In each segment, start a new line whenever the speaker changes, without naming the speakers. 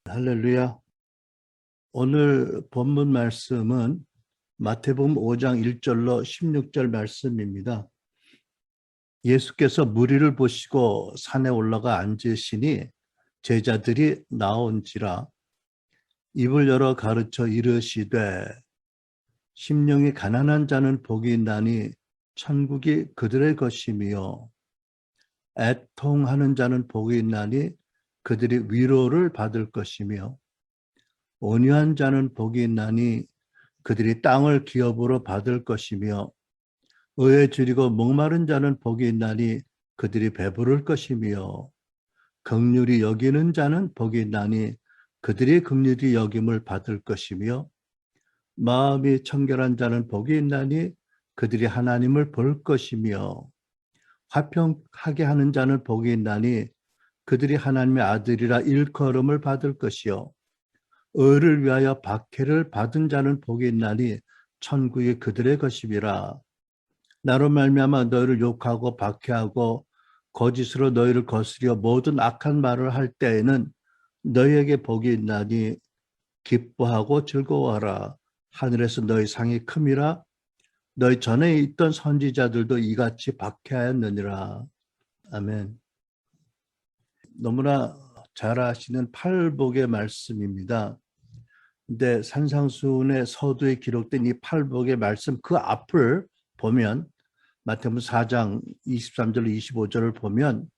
할렐루야. 오늘 본문 말씀은 마태복음 5장 1절로 16절 말씀입니다. 예수께서 무리를 보시고 산에 올라가 앉으시니 제자들이 나온지라 입을 열어 가르쳐 이르시되 심령이 가난한 자는 복이 있나니 천국이 그들의 것이며 애통하는 자는 복이 있나니 그들이 위로를 받을 것이며 온유한 자는 복이 있나니 그들이 땅을 기업으로 받을 것이며 의에 줄이고 목마른 자는 복이 있나니 그들이 배부를 것이며 긍휼히 여기는 자는 복이 있나니 그들이 긍휼히 여김을 받을 것이며 마음이 청결한 자는 복이 있나니 그들이 하나님을 볼 것이며 화평하게 하는 자는 복이 있나니 그들이 하나님의 아들이라 일컬음을 받을 것이요 의를 위하여 박해를 받은 자는 복이 있나니 천국이 그들의 것임이라. 나로 말미암아 너희를 욕하고 박해하고 거짓으로 너희를 거스려 모든 악한 말을 할 때에는 너희에게 복이 있나니 기뻐하고 즐거워하라. 하늘에서 너희 상이 큼이라. 너희 전에 있던 선지자들도 이같이 박해하였느니라. 아멘. 너무나 잘 아시는 팔복의 말씀입니다. 근데 산상수훈의 서두에 기록된 이 팔복의 말씀 그 앞을 보면 마태복음 4장 23절 25절을 보면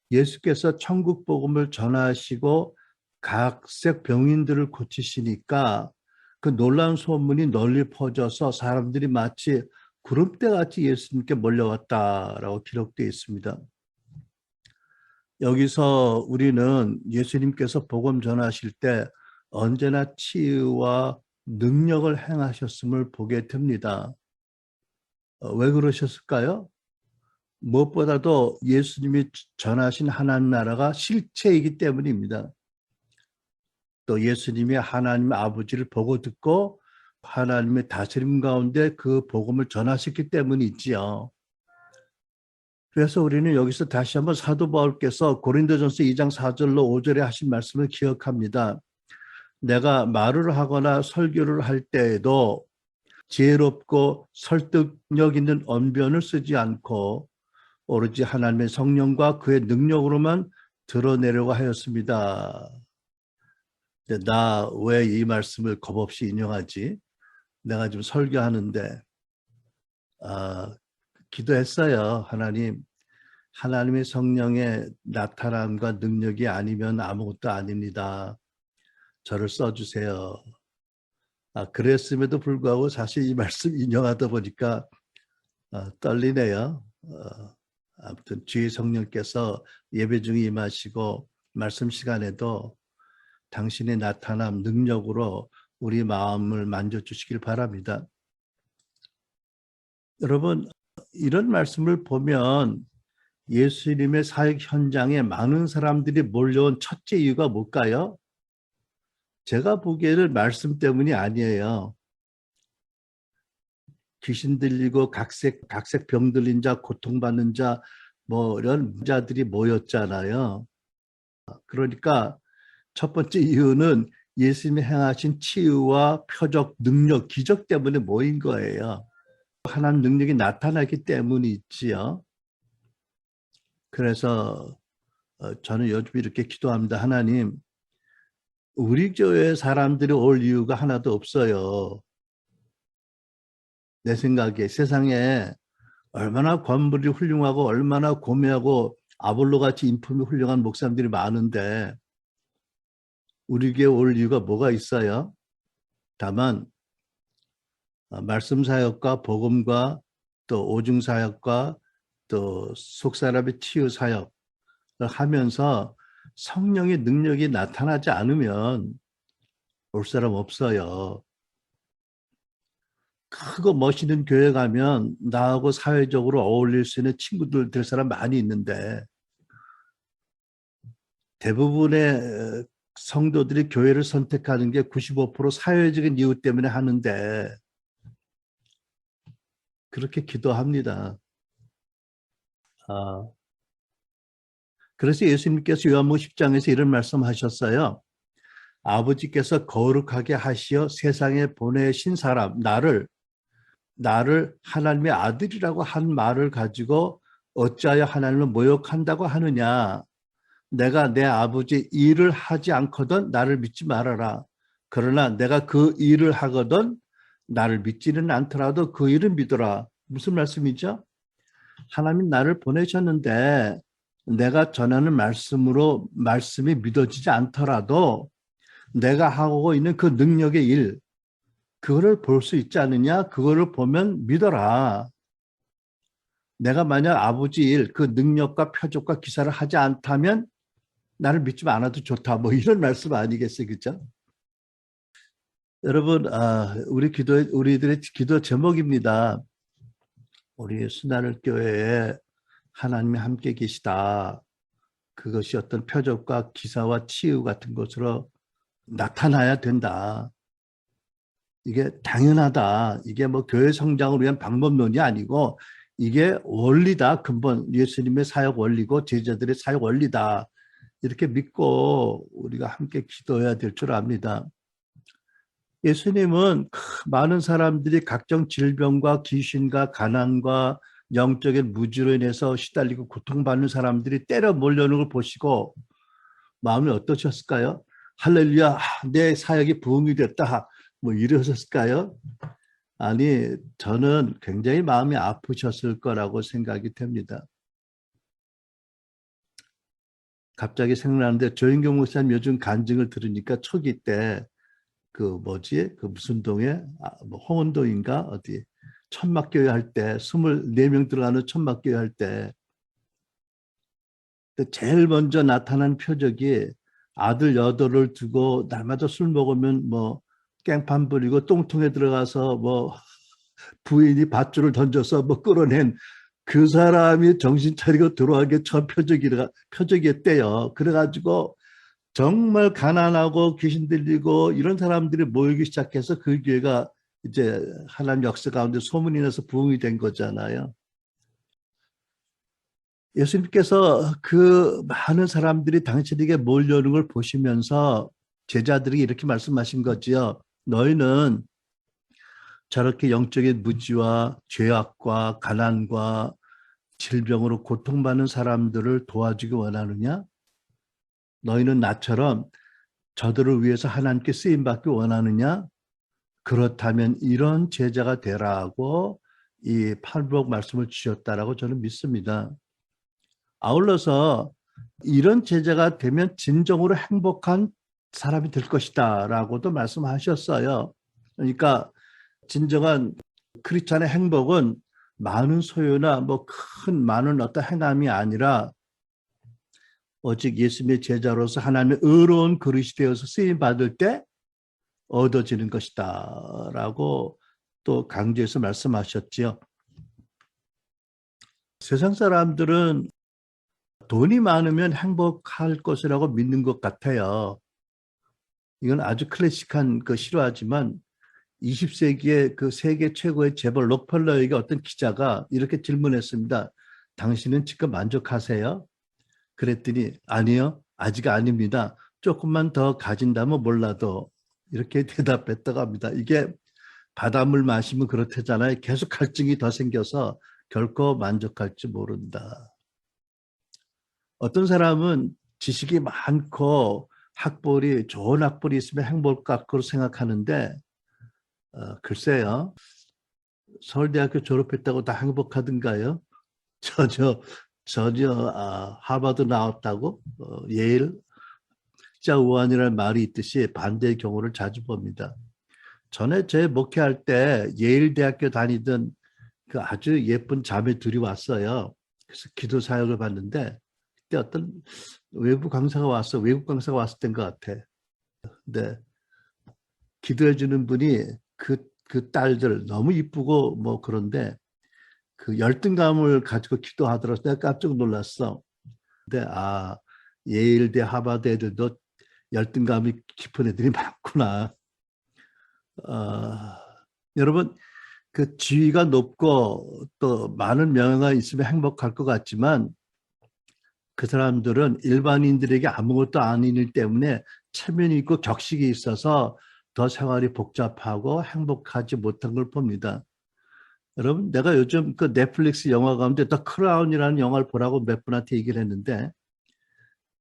예수께서 천국 복음을 전하시고 각색 병인들을 고치시니까 그 놀라운 소문이 널리 퍼져서 사람들이 마치 구름대같이 예수님께 몰려왔다라고 기록되어 있습니다. 여기서 우리는 예수님께서 복음 전하실 때 언제나 치유와 능력을 행하셨음을 보게 됩니다. 왜 그러셨을까요? 무엇보다도 예수님이 전하신 하나님 나라가 실체이기 때문입니다. 또 예수님이 하나님 아버지를 보고 듣고 하나님의 다스림 가운데 그 복음을 전하셨기 때문이지요. 그래서 우리는 여기서 다시 한번 사도 바울께서 고린도전서 2장 4절로 5절에 하신 말씀을 기억합니다. 내가 말을 하거나 설교를 할 때에도 지혜롭고 설득력 있는 언변을 쓰지 않고 오로지 하나님의 성령과 그의 능력으로만 드러내려고 하였습니다. 나 왜 이 말씀을 겁없이 인용하지? 내가 지금 설교하는데 기도했어요. 하나님의 성령의 나타남과 능력이 아니면 아무것도 아닙니다. 저를 써주세요. 그랬음에도 불구하고 사실 이 말씀 인용하다 보니까 떨리네요. 아무튼 주의 성령께서 예배 중에 임하시고 말씀 시간에도 당신의 나타남 능력으로 우리 마음을 만져주시길 바랍니다. 여러분, 이런 말씀을 보면 예수님의 사역 현장에 많은 사람들이 몰려온 첫째 이유가 뭘까요? 제가 보기에는 말씀 때문이 아니에요. 귀신 들리고 각색 병 들린 자, 고통받는 자, 뭐 이런 자들이 모였잖아요. 그러니까 첫 번째 이유는 예수님이 행하신 치유와 표적, 능력, 기적 때문에 모인 거예요. 하나님 능력이 나타나기 때문이 있지요. 그래서 저는 요즘 이렇게 기도합니다. 하나님, 우리 교회 사람들이 올 이유가 하나도 없어요. 내 생각에 세상에 얼마나 건물이 훌륭하고 얼마나 고매하고 아볼로같이 인품이 훌륭한 목사님들이 많은데 우리 교회 올 이유가 뭐가 있어요? 다만 말씀 사역과 복음과 또 오중 사역과 또 속사람의 치유 사역을 하면서 성령의 능력이 나타나지 않으면 올 사람 없어요. 크고 멋있는 교회 가면 나하고 사회적으로 어울릴 수 있는 친구들 될 사람 많이 있는데 대부분의 성도들이 교회를 선택하는 게 95% 사회적인 이유 때문에 하는데 그렇게 기도합니다. 그래서 예수님께서 요한복음 10장에서 이런 말씀하셨어요. 아버지께서 거룩하게 하시어 세상에 보내신 사람, 나를 하나님의 아들이라고 한 말을 가지고 어찌하여 하나님을 모욕한다고 하느냐. 내가 내 아버지 일을 하지 않거든 나를 믿지 말아라. 그러나 내가 그 일을 하거든 나를 믿지는 않더라도 그 일은 믿어라. 무슨 말씀이죠? 하나님 나를 보내셨는데 내가 전하는 말씀이 믿어지지 않더라도 내가 하고 있는 그 능력의 일, 그거를 볼 수 있지 않느냐? 그거를 보면 믿어라. 내가 만약 아버지 일, 그 능력과 표적과 기사를 하지 않다면 나를 믿지 않아도 좋다. 뭐 이런 말씀 아니겠어요, 그죠? 여러분, 우리들의 기도 제목입니다. 우리 순환을 교회에 하나님이 함께 계시다. 그것이 어떤 표적과 기사와 치유 같은 것으로 나타나야 된다. 이게 당연하다. 이게 뭐 교회 성장을 위한 방법론이 아니고 이게 원리다. 근본 예수님의 사역 원리고 제자들의 사역 원리다. 이렇게 믿고 우리가 함께 기도해야 될 줄 압니다. 예수님은 많은 사람들이 각종 질병과 귀신과 가난과 영적인 무지로 인해서 시달리고 고통받는 사람들이 때려 몰려오는 걸 보시고 마음이 어떠셨을까요? 할렐루야, 내 사역이 부흥이 됐다. 뭐 이러셨을까요? 아니, 저는 굉장히 마음이 아프셨을 거라고 생각이 됩니다. 갑자기 생각나는데 조인경 목사님 요즘 간증을 들으니까 초기 때 그 무슨 동에 뭐 홍은동인가 어디 천막교회 할 때 24명 들어가는 천막교회 할 때 제일 먼저 나타난 표적이 아들 8을 두고 날마다 술 먹으면 뭐 깽판 부리고 똥통에 들어가서 뭐 부인이 밧줄을 던져서 뭐 끌어낸 그 사람이 정신 차리고 들어간 게 첫 표적이었대요. 그래가지고 정말 가난하고 귀신 들리고 이런 사람들이 모이기 시작해서 그 교회가 이제 하나님 역사 가운데 소문이 나서 부흥이 된 거잖아요. 예수님께서 그 많은 사람들이 당신에게 몰려오는 걸 보시면서 제자들이 이렇게 말씀하신 거지요. 너희는 저렇게 영적인 무지와 죄악과 가난과 질병으로 고통받는 사람들을 도와주기 원하느냐? 너희는 나처럼 저들을 위해서 하나님께 쓰임받기 원하느냐? 그렇다면 이런 제자가 되라고 이 팔복 말씀을 주셨다라고 저는 믿습니다. 아울러서 이런 제자가 되면 진정으로 행복한 사람이 될 것이다 라고도 말씀하셨어요. 그러니까 진정한 크리스찬의 행복은 많은 소유나 뭐 많은 어떤 행함이 아니라 오직 예수님의 제자로서 하나님의 의로운 그릇이 되어서 쓰임 받을 때 얻어지는 것이다 라고 또 강조해서 말씀하셨지요. 세상 사람들은 돈이 많으면 행복할 것이라고 믿는 것 같아요. 이건 아주 클래식한 그 실화지만 20세기의 그 세계 최고의 재벌 록펠러에게 어떤 기자가 이렇게 질문했습니다. 당신은 지금 만족하세요? 그랬더니 아니요, 아직 아닙니다. 조금만 더 가진다면 몰라도 이렇게 대답했다고 합니다. 이게 바닷물 마시면 그렇다잖아요. 계속 갈증이 더 생겨서 결코 만족할지 모른다. 어떤 사람은 지식이 많고 좋은 학벌이 있으면 행복할 거로 생각하는데 글쎄요. 서울대학교 졸업했다고 다 행복하던가요? 전혀 하버드 나왔다고 예일 자 우한이라는 말이 있듯이 반대의 경우를 자주 봅니다. 전에 제 목회할 때 예일 대학교 다니던 그 아주 예쁜 자매 둘이 왔어요. 그래서 기도 사역을 받는데 그때 어떤 외국 강사가 왔을 때인 것 같아. 근데 기도해 주는 분이 그 딸들 너무 이쁘고 뭐 그런데 그 열등감을 가지고 기도하더라도 내가 깜짝 놀랐어. 근데 예일대 하버드 애들도 열등감이 깊은 애들이 많구나. 여러분 그 지위가 높고 또 많은 명예가 있으면 행복할 것 같지만 그 사람들은 일반인들에게 아무것도 아닌 일 때문에 체면이 있고 격식이 있어서 더 생활이 복잡하고 행복하지 못한 걸 봅니다. 여러분, 내가 요즘 그 넷플릭스 영화 가운데 더 크라운이라는 영화를 보라고 몇 분한테 얘기를 했는데,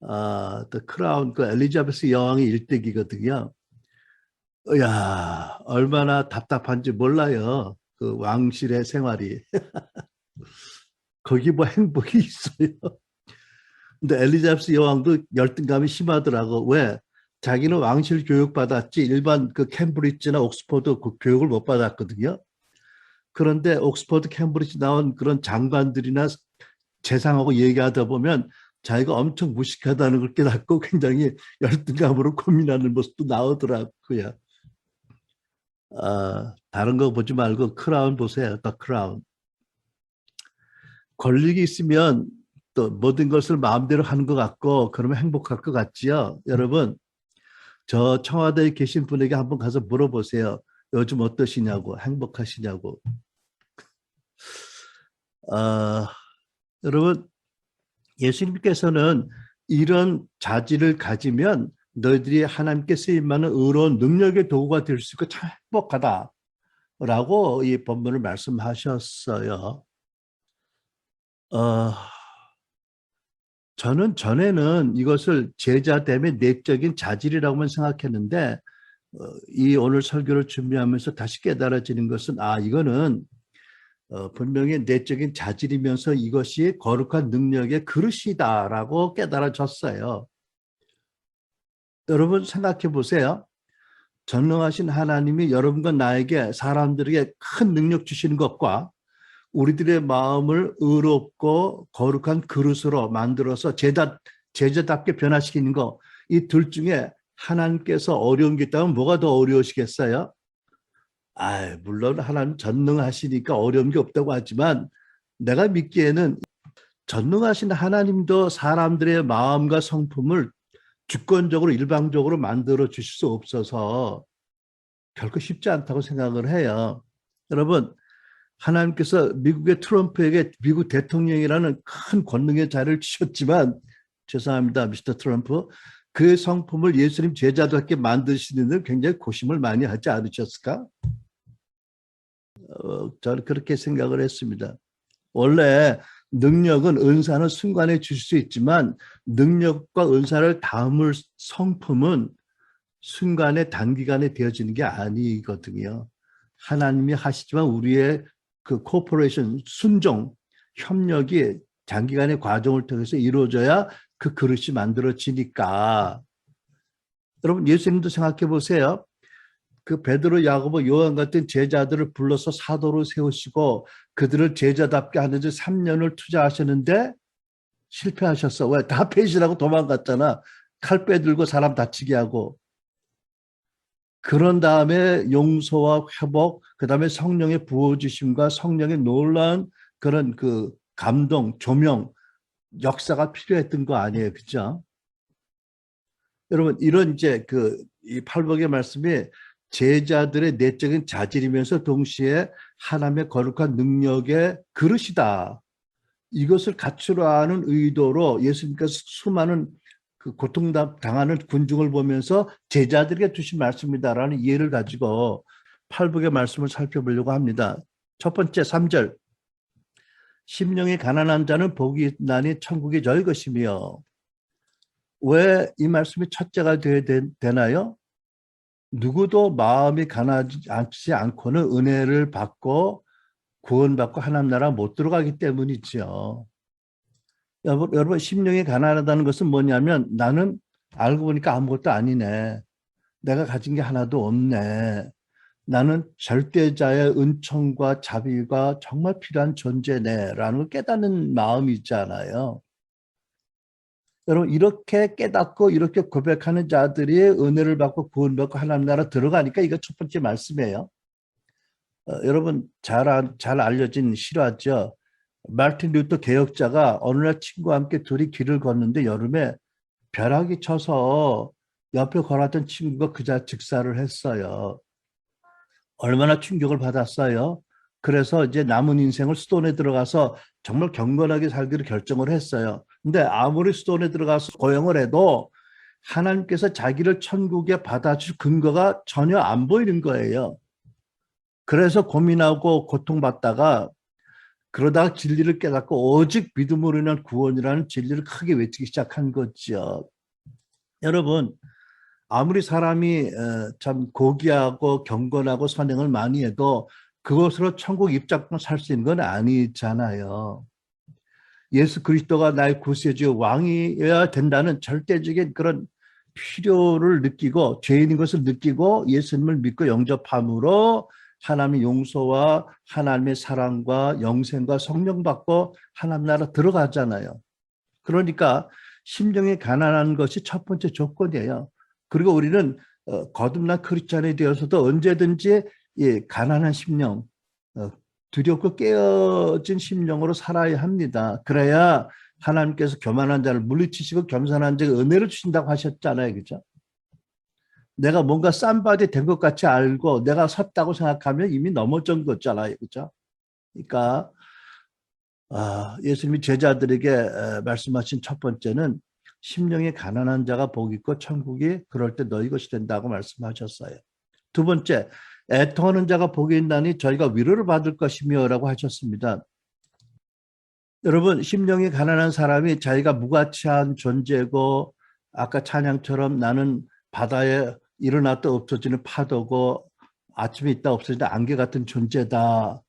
더 크라운, 그 엘리자베스 여왕이 일대기거든요. 야, 얼마나 답답한지 몰라요. 그 왕실의 생활이. 거기 뭐 행복이 있어요. 근데 엘리자베스 여왕도 열등감이 심하더라고. 왜? 자기는 왕실 교육 받았지 일반 그 캠브리지나 옥스퍼드 그 교육을 못 받았거든요. 그런데 옥스퍼드 캠브리지 나온 그런 장관들이나 재상하고 얘기하다 보면 자기가 엄청 무식하다는 걸 깨닫고 굉장히 열등감으로 고민하는 모습도 나오더라고요. 다른 거 보지 말고 크라운 보세요. 더 크라운. 권력이 있으면 또 모든 것을 마음대로 하는 것 같고 그러면 행복할 것 같지요. 여러분, 저 청와대에 계신 분에게 한번 가서 물어보세요. 요즘 어떠시냐고, 행복하시냐고. 여러분, 예수님께서는 이런 자질을 가지면 너희들이 하나님께 쓰임받는 의로운 능력의 도구가 될 수 있고 참 행복하다라고 이 본문을 말씀하셨어요. 저는 전에는 이것을 제자됨의 내적인 자질이라고만 생각했는데 이 오늘 설교를 준비하면서 다시 깨달아지는 것은 이거는 분명히 내적인 자질이면서 이것이 거룩한 능력의 그릇이다라고 깨달아졌어요. 여러분 생각해 보세요. 전능하신 하나님이 여러분과 나에게 사람들에게 큰 능력 주시는 것과 우리들의 마음을 의롭고 거룩한 그릇으로 만들어서 제자답게 변화시키는 거, 이 둘 중에 하나님께서 어려운 게 있다면 뭐가 더 어려우시겠어요? 물론 하나님 전능하시니까 어려운 게 없다고 하지만 내가 믿기에는 전능하신 하나님도 사람들의 마음과 성품을 주권적으로 일방적으로 만들어 주실 수 없어서 결코 쉽지 않다고 생각을 해요. 여러분, 하나님께서 미국의 트럼프에게 미국 대통령이라는 큰 권능의 자리를 주셨지만 죄송합니다, 미스터 트럼프. 그의 성품을 예수님 제자답게 만드시는 데 굉장히 고심을 많이 하지 않으셨을까? 저는 그렇게 생각을 했습니다. 원래 능력은 은사는 순간에 주실 수 있지만 능력과 은사를 담을 성품은 순간에 단기간에 되어지는 게 아니거든요. 하나님이 하시지만 우리의 그 코퍼레이션, 순종, 협력이 장기간의 과정을 통해서 이루어져야 그 그릇이 만들어지니까. 여러분 예수님도 생각해 보세요. 그 베드로, 야고보, 요한 같은 제자들을 불러서 사도로 세우시고 그들을 제자답게 하는데 3년을 투자하셨는데 실패하셨어. 왜? 다 배신하고 도망갔잖아. 칼 빼들고 사람 다치게 하고. 그런 다음에 용서와 회복, 그 다음에 성령의 부어주심과 성령의 놀라운 그런 그 감동, 조명, 역사가 필요했던 거 아니에요. 그죠? 여러분, 이런 이제 이 팔복의 말씀이 제자들의 내적인 자질이면서 동시에 하나님의 거룩한 능력의 그릇이다. 이것을 갖추라는 의도로 예수님께서 수많은 그 고통당하는 군중을 보면서 제자들에게 주신 말씀이다라는 이해를 가지고 팔복의 말씀을 살펴보려고 합니다. 첫 번째 3절. 심령이 가난한 자는 복이 있나니 천국이 저희 것이며. 왜 이 말씀이 첫째가 되나요? 누구도 마음이 가난하지 않고는 은혜를 받고 구원받고 하나님 나라 못 들어가기 때문이죠. 여러분 심령이 가난하다는 것은 뭐냐면 나는 알고 보니까 아무것도 아니네. 내가 가진 게 하나도 없네. 나는 절대자의 은총과 자비가 정말 필요한 존재네 라는 걸 깨닫는 마음이 있잖아요. 여러분 이렇게 깨닫고 이렇게 고백하는 자들이 은혜를 받고 구원받고 하나님 나라 들어가니까 이거 첫 번째 말씀이에요. 여러분 잘 알려진 실화죠. 마틴 루터 개혁자가 어느 날 친구와 함께 둘이 길을 걷는데 여름에 벼락이 쳐서 옆에 걸었던 친구가 그자 즉사를 했어요. 얼마나 충격을 받았어요. 그래서 이제 남은 인생을 수도원에 들어가서 정말 경건하게 살기로 결정을 했어요. 근데 아무리 수도원에 들어가서 고용을 해도 하나님께서 자기를 천국에 받아줄 근거가 전혀 안 보이는 거예요. 그래서 고민하고 고통받다가 그러다가 진리를 깨닫고 오직 믿음으로 인한 구원이라는 진리를 크게 외치기 시작한 거죠. 여러분, 아무리 사람이 참 고귀하고 경건하고 선행을 많이 해도 그것으로 천국 입장권 살 수 있는 건 아니잖아요. 예수 그리스도가 나의 구세주 왕이어야 된다는 절대적인 그런 필요를 느끼고 죄인인 것을 느끼고 예수님을 믿고 영접함으로 하나님의 용서와 하나님의 사랑과 영생과 성령 받고 하나님 나라 들어가잖아요. 그러니까 심령이 가난한 것이 첫 번째 조건이에요. 그리고 우리는 거듭난 크리스찬이 되어서도 언제든지 가난한 심령, 두렵고 깨어진 심령으로 살아야 합니다. 그래야 하나님께서 교만한 자를 물리치시고 겸손한 자에게 은혜를 주신다고 하셨잖아요. 그죠? 내가 뭔가 쌈바디 된 것 같이 알고 내가 섰다고 생각하면 이미 넘어진 거잖아요. 그죠? 그러니까 예수님이 제자들에게 말씀하신 첫 번째는 심령이 가난한 자가 복이 있고 천국이 그럴 때 너희 것이 된다고 말씀하셨어요. 두 번째, 애통하는 자가 복이 있나니 저희가 위로를 받을 것이며 라고 하셨습니다. 여러분, 심령이 가난한 사람이 자기가 무가치한 존재고 아까 찬양처럼 나는 바다에 일어났다 없어지는 파도고 아침에 있다 없어지는 안개 같은 존재다.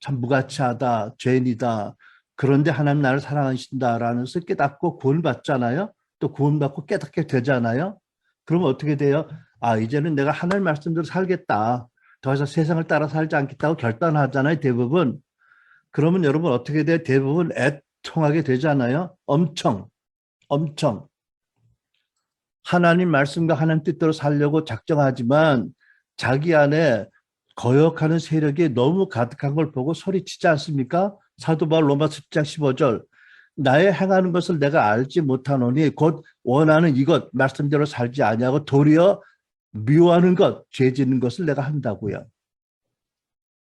참 무가치하다. 죄인이다. 그런데 하나님 나를 사랑하신다라는 것을 깨닫고 구원받잖아요. 또 구원받고 깨닫게 되잖아요. 그러면 어떻게 돼요? 이제는 내가 하나님 말씀대로 살겠다. 더 이상 세상을 따라 살지 않겠다고 결단하잖아요. 대부분. 그러면 여러분 어떻게 돼요? 대부분 애통하게 되잖아요. 엄청. 하나님 말씀과 하나님 뜻대로 살려고 작정하지만 자기 안에 거역하는 세력이 너무 가득한 걸 보고 소리치지 않습니까? 사도 바울 로마서 10장 15절. 나의 행하는 것을 내가 알지 못하노니 곧 원하는 이것 말씀대로 살지 아니하고 도리어 미워하는 것, 죄 짓는 것을 내가 한다고요.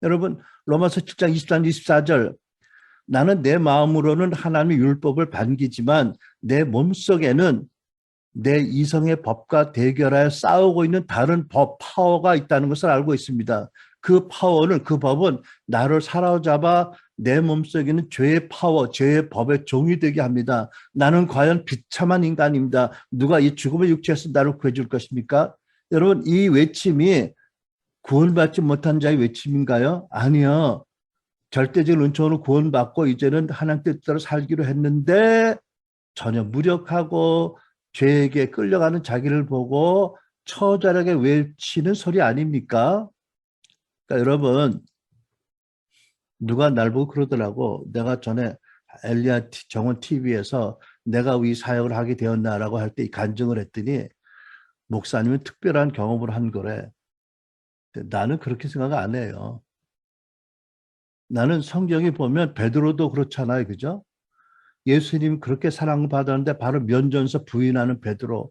여러분 로마서 7장 23, 24절. 나는 내 마음으로는 하나님의 율법을 반기지만 내 몸속에는 내 이성의 법과 대결하여 싸우고 있는 다른 법, 파워가 있다는 것을 알고 있습니다. 그 파워는, 그 법은 나를 사로잡아 내 몸속에는 죄의 파워, 죄의 법의 종이 되게 합니다. 나는 과연 비참한 인간입니다. 누가 이 죽음의 육체에서 나를 구해줄 것입니까? 여러분, 이 외침이 구원받지 못한 자의 외침인가요? 아니요. 절대적인 은총으로 구원받고 이제는 하나님 뜻대로 살기로 했는데 전혀 무력하고 죄에게 끌려가는 자기를 보고 처절하게 외치는 소리 아닙니까? 그러니까 여러분 누가 날 보고 그러더라고. 내가 전에 엘리야 정원 TV에서 내가 이 사역을 하게 되었나라고 할 때 간증을 했더니 목사님은 특별한 경험을 한 거래. 나는 그렇게 생각 안 해요. 나는 성경에 보면 베드로도 그렇잖아요. 그죠? 예수님 그렇게 사랑받았는데 바로 면전서 부인하는 베드로.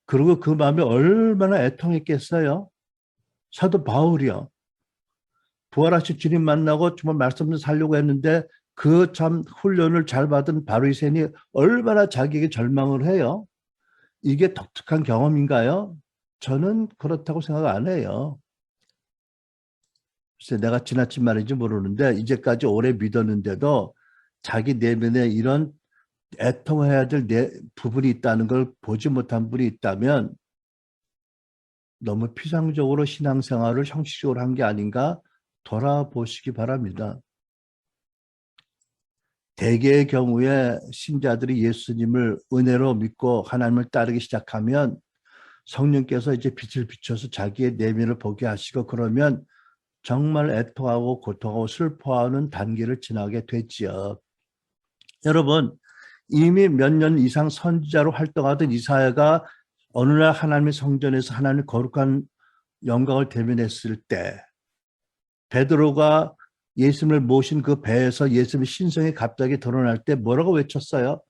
그리고 그 마음이 얼마나 애통했겠어요. 사도 바울이요. 부활하신 주님 만나고 정말 말씀을 살려고 했는데 그 참 훈련을 잘 받은 바리새인이 얼마나 자기에게 절망을 해요. 이게 독특한 경험인가요? 저는 그렇다고 생각 안 해요. 글쎄 내가 지나친 말인지 모르는데 이제까지 오래 믿었는데도 자기 내면에 이런 애통해야 될 부분이 있다는 걸 보지 못한 분이 있다면 너무 피상적으로 신앙생활을 형식적으로 한 게 아닌가 돌아보시기 바랍니다. 대개의 경우에 신자들이 예수님을 은혜로 믿고 하나님을 따르기 시작하면 성령께서 이제 빛을 비춰서 자기의 내면을 보게 하시고 그러면 정말 애통하고 고통하고 슬퍼하는 단계를 지나게 되지요. 여러분 이미 몇 년 이상 선지자로 활동하던 이사야가 어느 날 하나님의 성전에서 하나님의 거룩한 영광을 대면했을 때 베드로가 예수님을 모신 그 배에서 예수님의 신성이 갑자기 드러날 때 뭐라고 외쳤어요?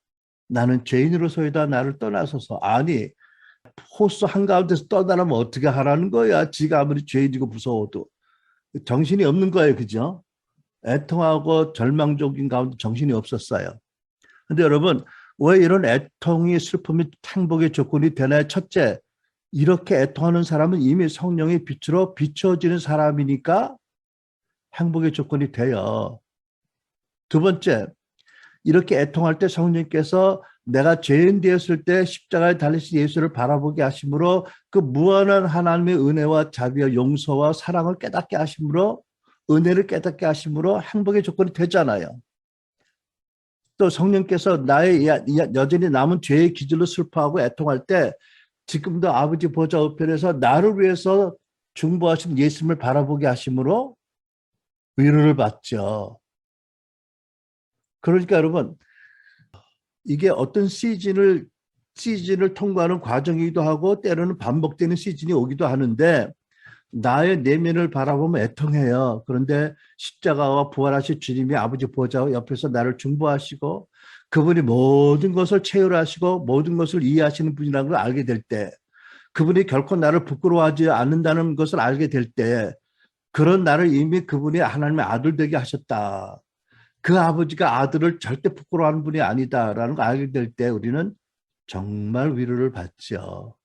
나는 죄인으로서이다 나를 떠나소서. 아니 호수 한가운데서 떠나면 어떻게 하라는 거야. 지가 아무리 죄인이고 무서워도. 정신이 없는 거예요. 그죠? 애통하고 절망적인 가운데 정신이 없었어요. 근데 여러분 왜 이런 애통이 슬픔이 행복의 조건이 되나요? 첫째, 이렇게 애통하는 사람은 이미 성령의 빛으로 비춰지는 사람이니까 행복의 조건이 돼요. 두 번째, 이렇게 애통할 때 성령께서 내가 죄인 되었을 때 십자가에 달리신 예수를 바라보게 하심으로 그 무한한 하나님의 은혜와 자비와 용서와 사랑을 깨닫게 하심으로 은혜를 깨닫게 하심으로 행복의 조건이 되잖아요. 또 성령께서 나의 여전히 남은 죄의 기질로 슬퍼하고 애통할 때 지금도 아버지 보좌 우편에서 나를 위해서 중보하신 예수님을 바라보게 하심으로 위로를 받죠. 그러니까 여러분, 이게 어떤 시즌을 통과하는 과정이기도 하고 때로는 반복되는 시즌이 오기도 하는데 나의 내면을 바라보면 애통해요. 그런데 십자가와 부활하신 주님이 아버지 보좌 옆에서 나를 중보하시고 그분이 모든 것을 체휼하시고 모든 것을 이해하시는 분이라는 걸 알게 될 때, 그분이 결코 나를 부끄러워하지 않는다는 것을 알게 될 때, 그런 나를 이미 그분이 하나님의 아들 되게 하셨다. 그 아버지가 아들을 절대 부끄러워하는 분이 아니다라는 걸 알게 될 때 우리는 정말 위로를 받죠.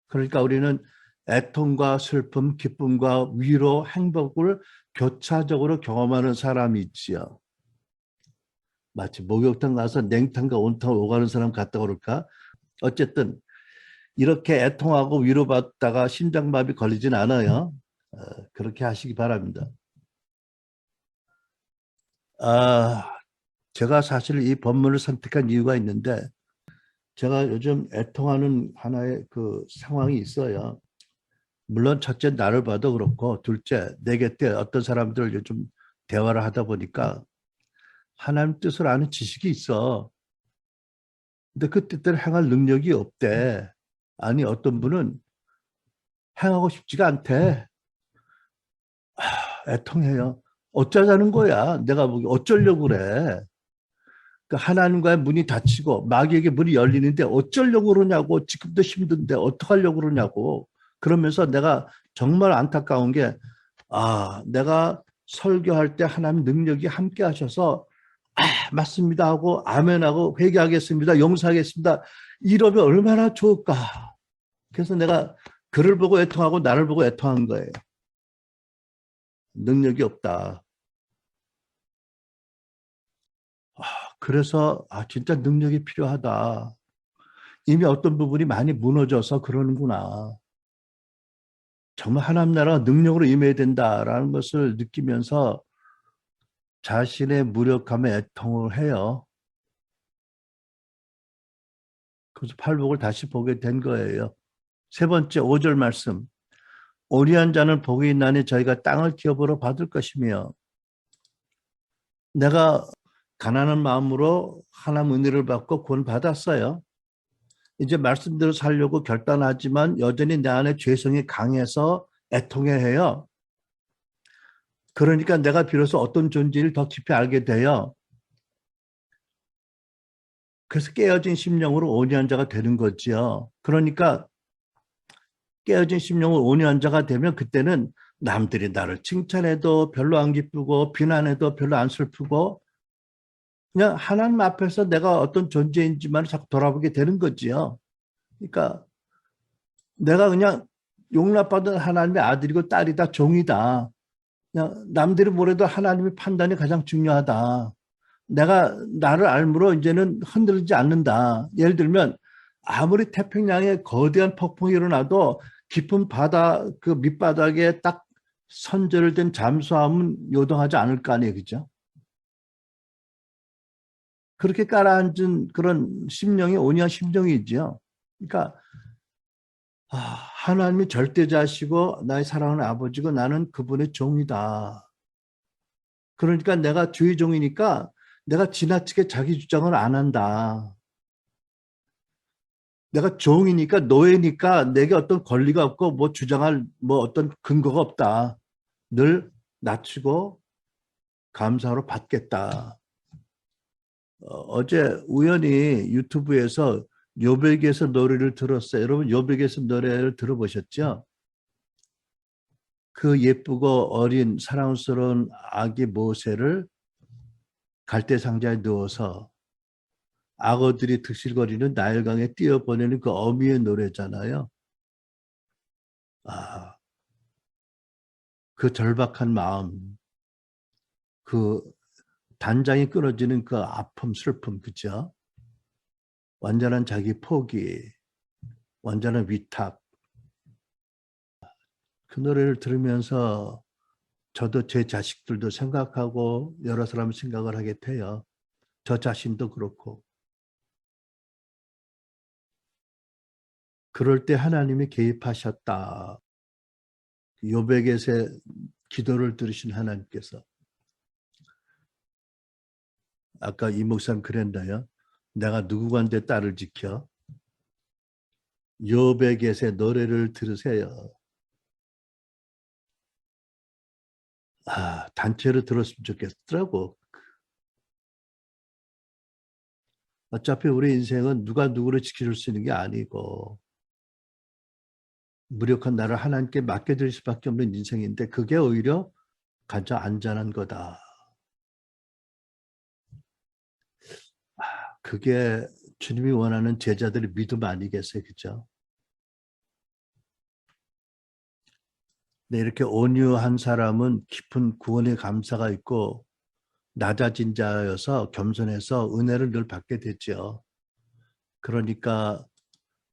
그러니까 우리는 애통과 슬픔, 기쁨과 위로, 행복을 교차적으로 경험하는 사람이 있지요. 마치 목욕탕 가서 냉탕과 온탕을 오가는 사람 같다 그럴까? 어쨌든 이렇게 애통하고 위로받다가 심장마비 걸리진 않아요. 그렇게 하시기 바랍니다. 제가 사실 이 본문을 선택한 이유가 있는데 제가 요즘 애통하는 하나의 그 상황이 있어요. 물론 첫째 나를 봐도 그렇고 둘째 내 곁에 어떤 사람들 요즘 대화를 하다 보니까 하나님 뜻을 아는 지식이 있어. 근데 그 뜻대로 행할 능력이 없대. 아니 어떤 분은 행하고 싶지가 않대. 애통해요. 어쩌자는 거야. 내가 뭐 어쩌려고 그래. 그 하나님과의 문이 닫히고 마귀에게 문이 열리는데 어쩌려고 그러냐고. 지금도 힘든데 어떡하려고 그러냐고. 그러면서 내가 정말 안타까운 게 내가 설교할 때 하나님 능력이 함께 하셔서 맞습니다 하고 아멘하고 회개하겠습니다. 용서하겠습니다. 이러면 얼마나 좋을까. 그래서 내가 그를 보고 애통하고 나를 보고 애통한 거예요. 능력이 없다. 그래서 진짜 능력이 필요하다. 이미 어떤 부분이 많이 무너져서 그러는구나. 정말 하나님 나라가 능력으로 임해야 된다라는 것을 느끼면서 자신의 무력함에 애통을 해요. 그래서 팔복을 다시 보게 된 거예요. 세 번째 5절 말씀. 오리한 자는 복이 있나니 저희가 땅을 기업으로 받을 것이며, 내가 가난한 마음으로 하나님 은혜를 받고 구원 받았어요. 이제 말씀대로 살려고 결단하지만 여전히 내 안에 죄성이 강해서 애통해 해요. 그러니까 내가 비로소 어떤 존재를 더 깊이 알게 돼요. 그래서 깨어진 심령으로 온유한 자가 되는 거죠. 그러니까 깨어진 심령으로 온유한 자가 되면 그때는 남들이 나를 칭찬해도 별로 안 기쁘고 비난해도 별로 안 슬프고 그냥 하나님 앞에서 내가 어떤 존재인지만 자꾸 돌아보게 되는 거지요. 그러니까 내가 그냥 용납받은 하나님의 아들이고 딸이다, 종이다. 그냥 남들이 뭐래도 하나님의 판단이 가장 중요하다. 내가 나를 알므로 이제는 흔들리지 않는다. 예를 들면 아무리 태평양에 거대한 폭풍이 일어나도 깊은 바다 그 밑바닥에 딱 선절된 잠수함은 요동하지 않을 거 아니에요, 그죠? 그렇게 깔아앉은 그런 심령이 온유한 심정이죠. 그러니까 하나님이 절대자시고 나의 사랑하는 아버지고 나는 그분의 종이다. 그러니까 내가 주의 종이니까 내가 지나치게 자기 주장을 안 한다. 내가 종이니까 노예니까 내게 어떤 권리가 없고 뭐 주장할 뭐 어떤 근거가 없다. 늘 낮추고 감사로 받겠다. 어제 우연히 유튜브에서 요백에서 노래를 들었어요. 여러분 요백에서 노래를 들어보셨죠? 그 예쁘고 어린 사랑스러운 아기 모세를 갈대 상자에 넣어서 악어들이 득실거리는 나일강에 뛰어보내는 그 어미의 노래잖아요. 아, 그 절박한 마음, 그 단장이 끊어지는 그 아픔, 슬픔, 그죠? 완전한 자기 포기, 완전한 위탁. 그 노래를 들으면서 저도 제 자식들도 생각하고 여러 사람 생각을 하게 돼요. 저 자신도 그렇고. 그럴 때 하나님이 개입하셨다. 요백의 기도를 들으신 하나님께서 아까 이 목사님 그랬나요? 내가 누구한테 딸을 지켜? 요백의 노래를 들으세요. 아, 단체로 들었으면 좋겠더라고. 어차피 우리 인생은 누가 누구를 지켜줄 수 있는 게 아니고 무력한 나를 하나님께 맡겨드릴 수밖에 없는 인생인데 그게 오히려 가장 안전한 거다. 그게 주님이 원하는 제자들의 믿음 아니겠어요? 그죠? 네, 이렇게 온유한 사람은 깊은 구원의 감사가 있고 낮아진 자여서 겸손해서 은혜를 늘 받게 되죠. 그러니까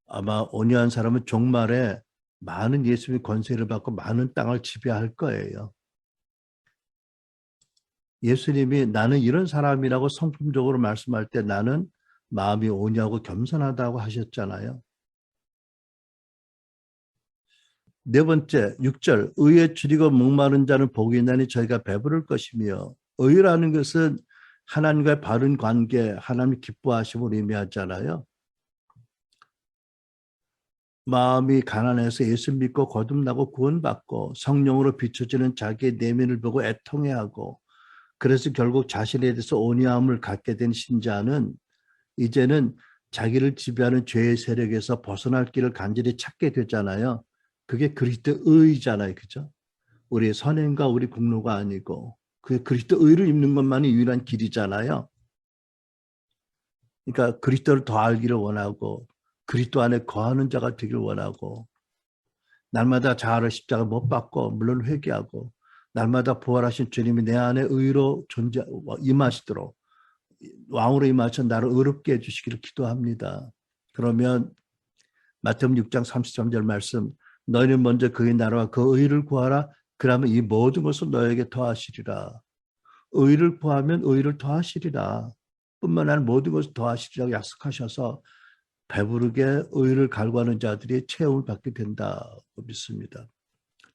아마 온유한 사람은 종말에 많은 예수님의 권세를 받고 많은 땅을 지배할 거예요. 예수님이 나는 이런 사람이라고 성품적으로 말씀할 때 나는 마음이 온유하고 겸손하다고 하셨잖아요. 네 번째, 6절. 의에 줄이고 목마른 자는 복이 있나니 저희가 배부를 것이며 의라는 것은 하나님과의 바른 관계, 하나님 기뻐하심을 의미하잖아요. 마음이 가난해서 예수 믿고 거듭나고 구원받고 성령으로 비춰지는 자기의 내면을 보고 애통해하고 그래서 결국 자신에 대해서 온유함을 갖게 된 신자는 이제는 자기를 지배하는 죄의 세력에서 벗어날 길을 간절히 찾게 되잖아요. 그게 그리스도 의잖아요. 그죠? 우리의 선행과 우리 공로가 아니고 그게 그리스도 의를 입는 것만이 유일한 길이잖아요. 그러니까 그리스도를 더 알기를 원하고 그리스도 안에 거하는 자가 되기를 원하고 날마다 자아를 십자가 못 박고 물론 회개하고 날마다 부활하신 주님이 내 안에 의로 임하시도록 왕으로 임하셔 나를 의롭게 해주시기를 기도합니다. 그러면 마태복음 6장 33절 말씀 너희는 먼저 그의 나라와 그 의를 구하라 그러면 이 모든 것을 너에게 더하시리라. 의를 구하면 의를 더하시리라. 뿐만 아니라 모든 것을 더하시리라고 약속하셔서 배부르게 의를 갈구하는 자들이 체험을 받게 된다고 믿습니다.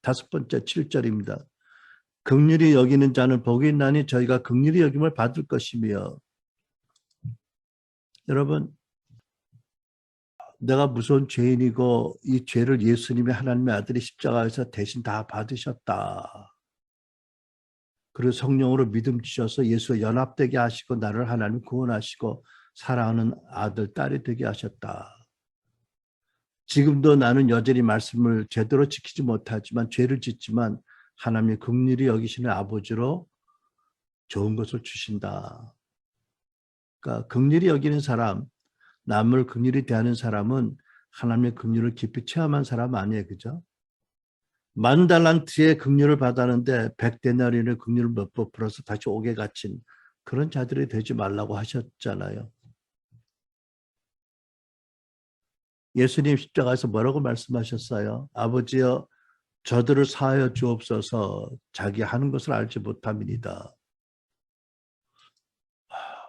다섯 번째 7절입니다. 긍휼히 여기는 자는 복이 있나니 저희가 긍휼히 여김을 받을 것이며 여러분 내가 무서운 죄인이고 이 죄를 예수님이 하나님의 아들이 십자가에서 대신 다 받으셨다. 그리고 성령으로 믿음 주셔서 예수와 연합되게 하시고 나를 하나님 구원하시고 사랑하는 아들, 딸이 되게 하셨다. 지금도 나는 여전히 말씀을 제대로 지키지 못하지만 죄를 짓지만 하나님의 긍휼히 여기시는 아버지로 좋은 것을 주신다. 그러니까 긍휼히 여기는 사람, 남을 긍휼히 대하는 사람은 하나님의 긍휼을 깊이 체험한 사람 아니에요. 그죠? 10,000달란트의 긍휼을 받았는데 100데나리온의 긍휼을 못 베풀어서 다시 옥에 갇힌 그런 자들이 되지 말라고 하셨잖아요. 예수님 십자가에서 뭐라고 말씀하셨어요? 아버지여 저들을 사하여 주옵소서 자기 하는 것을 알지 못함이니이다.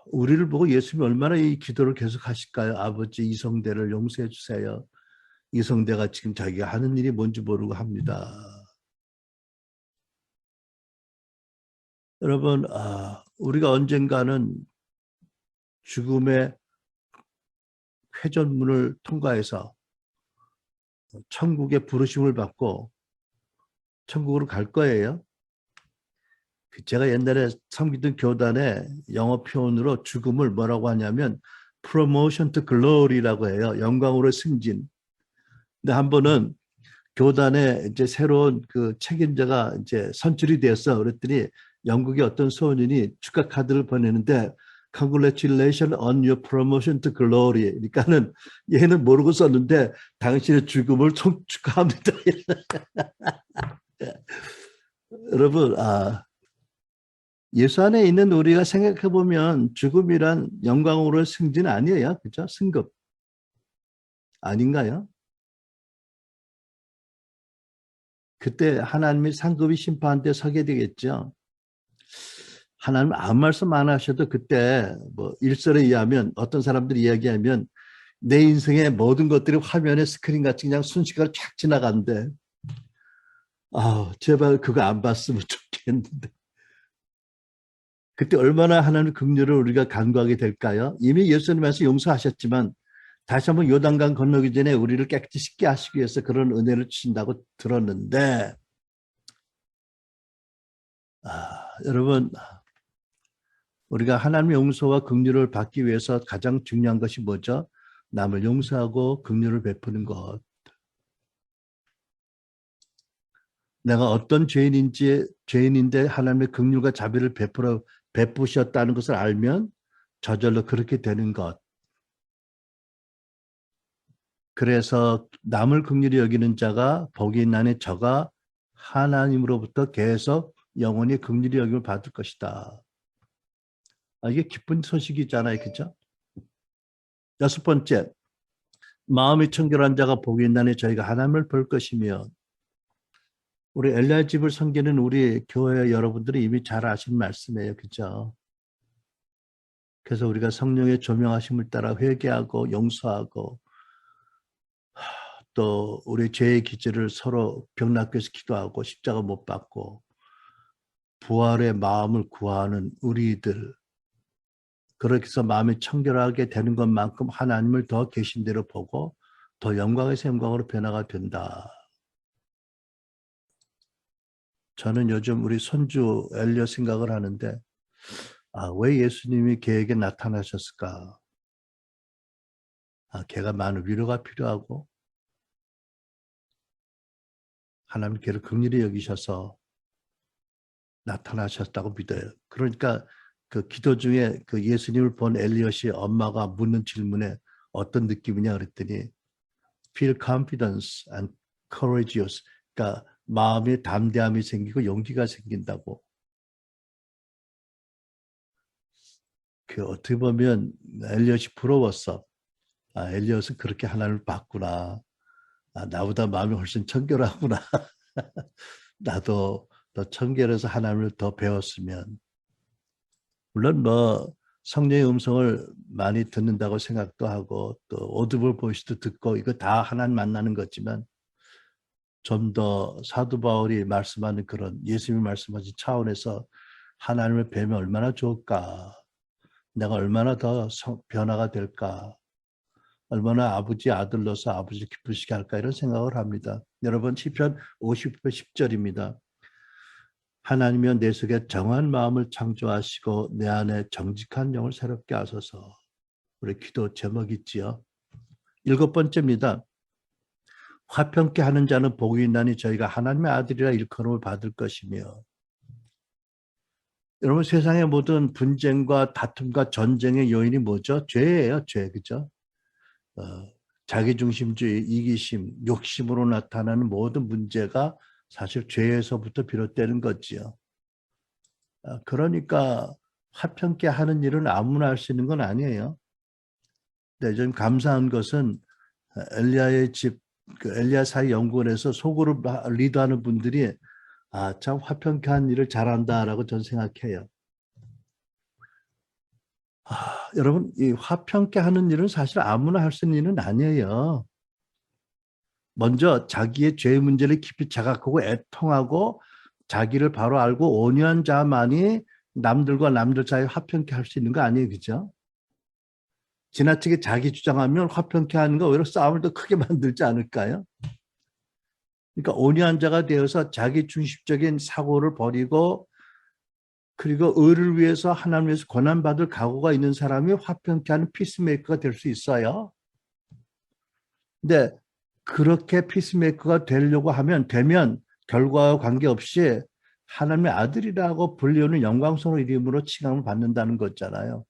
우리를 보고 예수님이 얼마나 이 기도를 계속 하실까요? 아버지 이성대를 용서해 주세요. 이성대가 지금 자기가 하는 일이 뭔지 모르고 합니다. 여러분, 우리가 언젠가는 죽음의 회전문을 통과해서 천국의 부르심을 받고 천국으로 갈 거예요. 제가 옛날에 섬기던 교단의 영어 표현으로 죽음을 뭐라고 하냐면 promotion to glory라고 해요. 영광으로 승진. 근데 한 번은 교단에 이제 새로운 그 책임자가 이제 선출이 되었어. 그랬더니 영국의 어떤 소년이 축하 카드를 보내는데 Congratulations on your promotion to glory. 그러니까는 얘는 모르고 썼는데 당신의 죽음을 축하합니다. 여러분, 예수 안에 있는 우리가 생각해 보면 죽음이란 영광으로 승진 아니에요, 그죠? 승급 아닌가요? 그때 하나님이 상급이 심판대 서게 되겠죠. 하나님 아무 말씀 안 하셔도 그때 뭐 일설에 의하면 어떤 사람들이 이야기하면 내 인생의 모든 것들이 화면에 스크린 같이 그냥 순식간에 쫙 지나간대. 제발 그거 안 봤으면 좋겠는데. 그때 얼마나 하나님의 긍휼을 우리가 간구하게 될까요? 이미 예수님께서 용서하셨지만 다시 한번 요단강 건너기 전에 우리를 깨끗이 씻게 하시기 위해서 그런 은혜를 주신다고 들었는데 여러분 우리가 하나님의 용서와 긍휼을 받기 위해서 가장 중요한 것이 뭐죠? 남을 용서하고 긍휼을 베푸는 것. 내가 어떤 죄인인데 하나님의 긍휼과 자비를 베푸셨다는 것을 알면 저절로 그렇게 되는 것. 그래서 남을 긍휼히 여기는 자가 복이 있나니 저가 하나님으로부터 계속 영원히 긍휼히 여김을 받을 것이다. 이게 기쁜 소식이잖아요. 그죠? 6번째, 마음이 청결한 자가 복이 있나니 저희가 하나님을 볼 것이며 우리 엘리야 집을 섬기는 우리 교회 여러분들이 이미 잘 아시는 말씀이에요. 그죠? 그래서 우리가 성령의 조명하심을 따라 회개하고 용서하고 또 우리 죄의 기질을 서로 병납해서 기도하고 십자가 못 받고 부활의 마음을 구하는 우리들 그렇게 해서 마음이 청결하게 되는 것만큼 하나님을 더 계신 대로 보고 더 영광에서 영광으로 변화가 된다. 저는 요즘 우리 손주 엘리야 생각을 하는데 왜 예수님이 걔에게 나타나셨을까? 걔가 많은 위로가 필요하고 하나님 걔를 긍휼히 여기셔서 나타나셨다고 믿어요. 그러니까 그 기도 중에 그 예수님을 본 엘리엇이 엄마가 묻는 질문에 어떤 느낌이냐 그랬더니 feel confidence and courageous. 그러니까 마음에 담대함이 생기고 용기가 생긴다고. 그 어떻게 보면 엘리엇이 부러웠어. 엘리엇은 그렇게 하나님을 봤구나. 나보다 마음이 훨씬 청결하구나. 나도 더 청결해서 하나님을 더 배웠으면. 물론 뭐 성령의 음성을 많이 듣는다고 생각도 하고 또 오디블 보이스도 듣고 이거 다 하나님 만나는 거지만 좀 더 사도 바울이 말씀하는 그런 예수님이 말씀하신 차원에서 하나님을 뵈면 얼마나 좋을까? 내가 얼마나 더 변화가 될까? 얼마나 아버지 아들로서 아버지 기쁘시게 할까? 이런 생각을 합니다. 여러분 시편 50편 10절입니다. 하나님이여 내 속에 정한 마음을 창조하시고 내 안에 정직한 영을 새롭게 하소서. 우리 기도 제목 있지요. 7번째입니다. 화평케 하는 자는 복이 있나니 저희가 하나님의 아들이라 일컬음을 받을 것이며. 여러분 세상의 모든 분쟁과 다툼과 전쟁의 요인이 뭐죠? 죄예요. 죄. 그죠? 자기중심주의, 이기심, 욕심으로 나타나는 모든 문제가 사실 죄에서부터 비롯되는 거지요. 그러니까 화평케 하는 일은 아무나 할 수 있는 건 아니에요. 근데 좀 감사한 것은 엘리야의 집, 엘리야 사회 연구원에서 소그룹 리더하는 분들이 참 화평케 하는 일을 잘한다라고 저는 생각해요. 여러분 이 화평케 하는 일은 사실 아무나 할 수 있는 일은 아니에요. 먼저 자기의 죄의 문제를 깊이 자각하고 애통하고 자기를 바로 알고 온유한 자만이 남들과 남들 사이에 화평케 할 수 있는 거 아니에요. 그죠? 지나치게 자기 주장하면 화평케 하는 거 오히려 싸움을 더 크게 만들지 않을까요? 그러니까 온유한 자가 되어서 자기 중심적인 사고를 버리고 그리고 의를 위해서 하나님 위해서 고난받을 각오가 있는 사람이 화평케 하는 피스메이커가 될 수 있어요. 근데 그렇게 피스메이커가 되려고 되면 결과와 관계없이 하나님의 아들이라고 불리우는 영광스러운 이름으로 칭함을 받는다는 거잖아요.